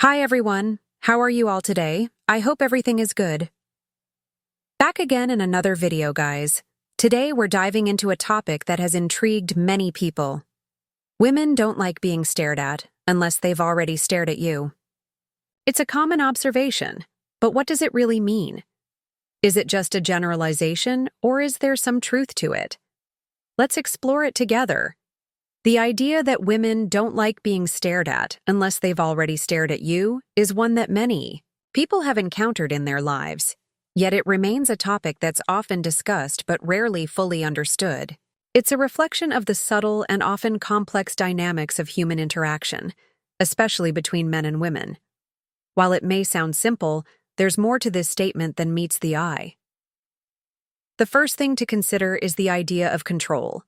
Hi everyone, how are you all today? I hope everything is good. Back again in another video, guys. Today we're diving into a topic that has intrigued many people. Women don't like being stared at unless they've already stared at you. It's a common observation, but what does it really mean? Is it just a generalization, or is there some truth to it? Let's explore it together. The idea that women don't like being stared at unless they've already stared at you is one that many people have encountered in their lives, yet it remains a topic that's often discussed but rarely fully understood. It's a reflection of the subtle and often complex dynamics of human interaction, especially between men and women. While it may sound simple, there's more to this statement than meets the eye. The first thing to consider is the idea of control.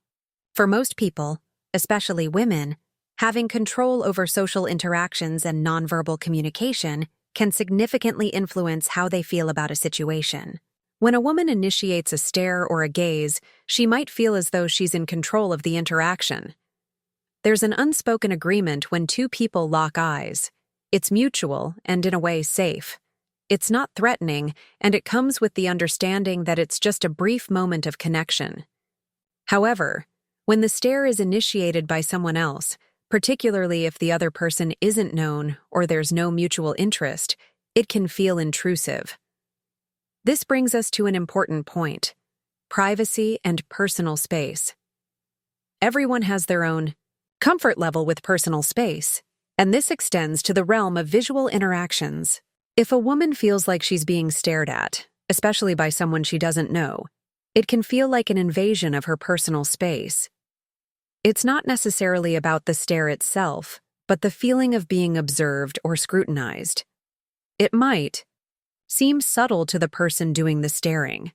For most people, especially women, having control over social interactions and nonverbal communication can significantly influence how they feel about a situation. When a woman initiates a stare or a gaze, she might feel as though she's in control of the interaction. There's an unspoken agreement when two people lock eyes. It's mutual and, in a way, safe. It's not threatening, and it comes with the understanding that it's just a brief moment of connection. However, when the stare is initiated by someone else, particularly if the other person isn't known or there's no mutual interest, it can feel intrusive. This brings us to an important point: privacy and personal space. Everyone has their own comfort level with personal space, and this extends to the realm of visual interactions. If a woman feels like she's being stared at, especially by someone she doesn't know, it can feel like an invasion of her personal space. It's not necessarily about the stare itself, but the feeling of being observed or scrutinized. It might seem subtle to the person doing the staring,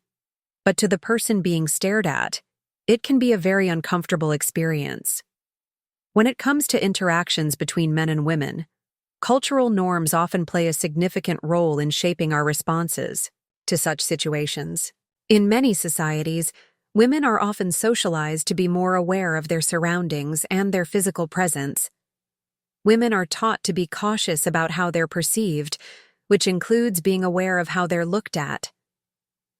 but to the person being stared at, it can be a very uncomfortable experience. When it comes to interactions between men and women, cultural norms often play a significant role in shaping our responses to such situations. In many societies, women are often socialized to be more aware of their surroundings and their physical presence. Women are taught to be cautious about how they're perceived, which includes being aware of how they're looked at.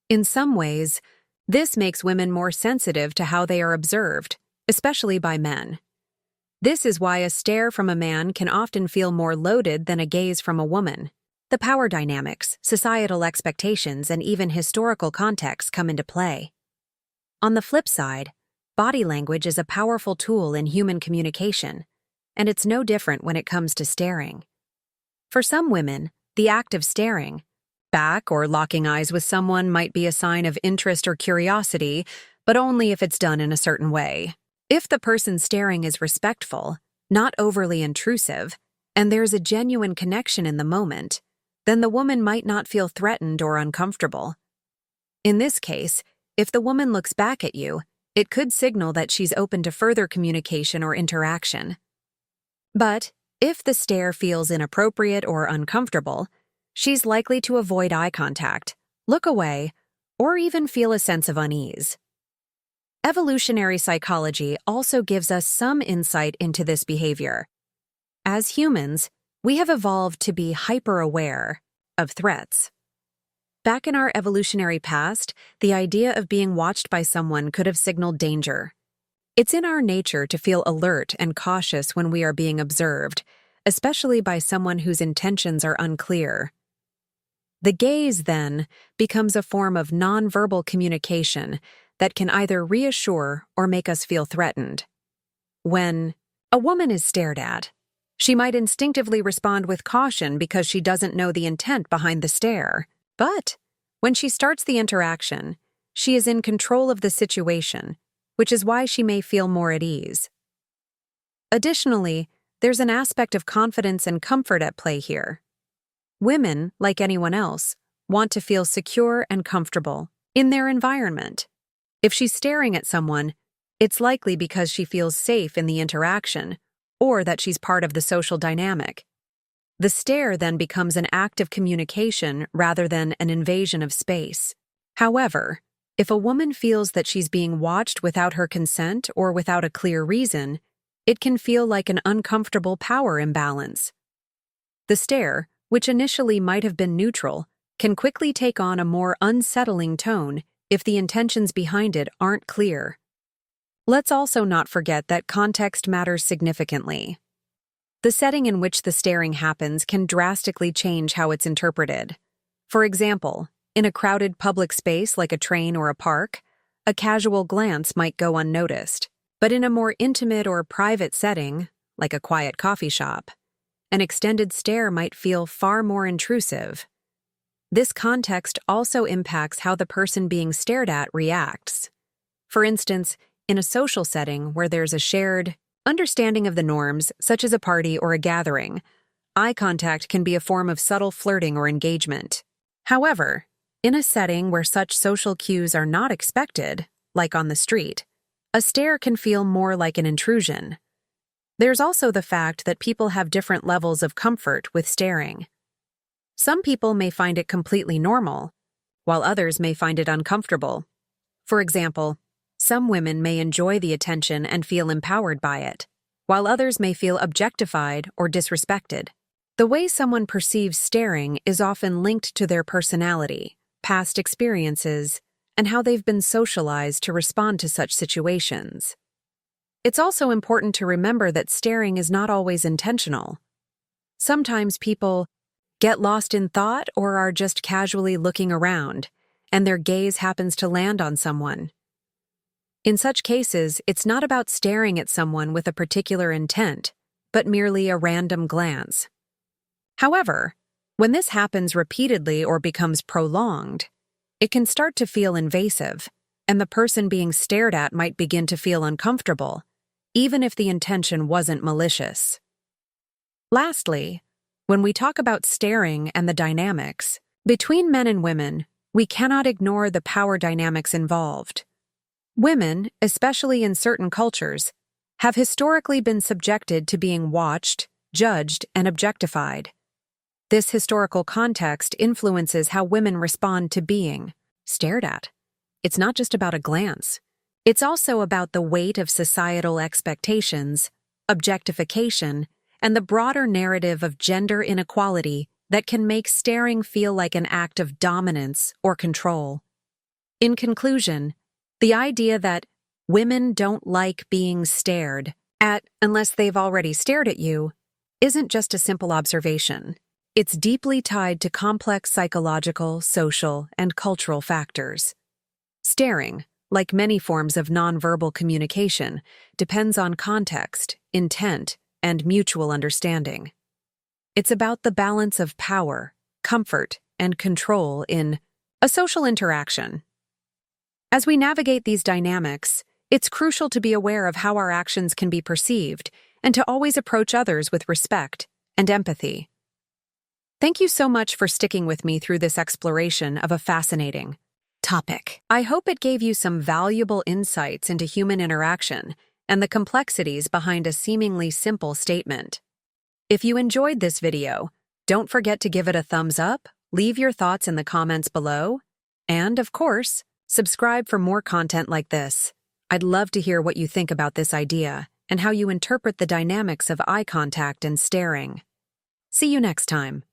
In some ways, this makes women more sensitive to how they are observed, especially by men. This is why a stare from a man can often feel more loaded than a gaze from a woman. The power dynamics, societal expectations, and even historical context come into play. On the flip side, body language is a powerful tool in human communication, and it's no different when it comes to staring. For some women, the act of staring back or locking eyes with someone might be a sign of interest or curiosity, but only if it's done in a certain way. If the person staring is respectful, not overly intrusive, and there's a genuine connection in the moment, then the woman might not feel threatened or uncomfortable. In this case, if the woman looks back at you, it could signal that she's open to further communication or interaction. But if the stare feels inappropriate or uncomfortable, she's likely to avoid eye contact, look away, or even feel a sense of unease. Evolutionary psychology also gives us some insight into this behavior. As humans, we have evolved to be hyper-aware of threats. Back in our evolutionary past, the idea of being watched by someone could have signaled danger. It's in our nature to feel alert and cautious when we are being observed, especially by someone whose intentions are unclear. The gaze, then, becomes a form of nonverbal communication that can either reassure or make us feel threatened. When a woman is stared at, she might instinctively respond with caution because she doesn't know the intent behind the stare. But when she starts the interaction, she is in control of the situation, which is why she may feel more at ease. Additionally, there's an aspect of confidence and comfort at play here. Women, like anyone else, want to feel secure and comfortable in their environment. If she's staring at someone, it's likely because she feels safe in the interaction or that she's part of the social dynamic. The stare then becomes an act of communication rather than an invasion of space. However, if a woman feels that she's being watched without her consent or without a clear reason, it can feel like an uncomfortable power imbalance. The stare, which initially might have been neutral, can quickly take on a more unsettling tone if the intentions behind it aren't clear. Let's also not forget that context matters significantly. The setting in which the staring happens can drastically change how it's interpreted. For example, in a crowded public space like a train or a park, a casual glance might go unnoticed. But in a more intimate or private setting, like a quiet coffee shop, an extended stare might feel far more intrusive. This context also impacts how the person being stared at reacts. For instance, in a social setting where there's a shared understanding of the norms, such as a party or a gathering, eye contact can be a form of subtle flirting or engagement. However, in a setting where such social cues are not expected, like on the street, a stare can feel more like an intrusion. There's also the fact that people have different levels of comfort with staring. Some people may find it completely normal, while others may find it uncomfortable. For example, some women may enjoy the attention and feel empowered by it, while others may feel objectified or disrespected. The way someone perceives staring is often linked to their personality, past experiences, and how they've been socialized to respond to such situations. It's also important to remember that staring is not always intentional. Sometimes people get lost in thought or are just casually looking around, and their gaze happens to land on someone. In such cases, it's not about staring at someone with a particular intent, but merely a random glance. However, when this happens repeatedly or becomes prolonged, it can start to feel invasive, and the person being stared at might begin to feel uncomfortable, even if the intention wasn't malicious. Lastly, when we talk about staring and the dynamics between men and women, we cannot ignore the power dynamics involved. Women, especially in certain cultures, have historically been subjected to being watched, judged, and objectified. This historical context influences how women respond to being stared at. It's not just about a glance. It's also about the weight of societal expectations, objectification, and the broader narrative of gender inequality that can make staring feel like an act of dominance or control. In conclusion, the idea that women don't like being stared at unless they've already stared at you isn't just a simple observation. It's deeply tied to complex psychological, social, and cultural factors. Staring, like many forms of nonverbal communication, depends on context, intent, and mutual understanding. It's about the balance of power, comfort, and control in a social interaction. As we navigate these dynamics, it's crucial to be aware of how our actions can be perceived and to always approach others with respect and empathy. Thank you so much for sticking with me through this exploration of a fascinating topic. I hope it gave you some valuable insights into human interaction and the complexities behind a seemingly simple statement. If you enjoyed this video, don't forget to give it a thumbs up, leave your thoughts in the comments below, and, of course, subscribe for more content like this. I'd love to hear what you think about this idea and how you interpret the dynamics of eye contact and staring. See you next time.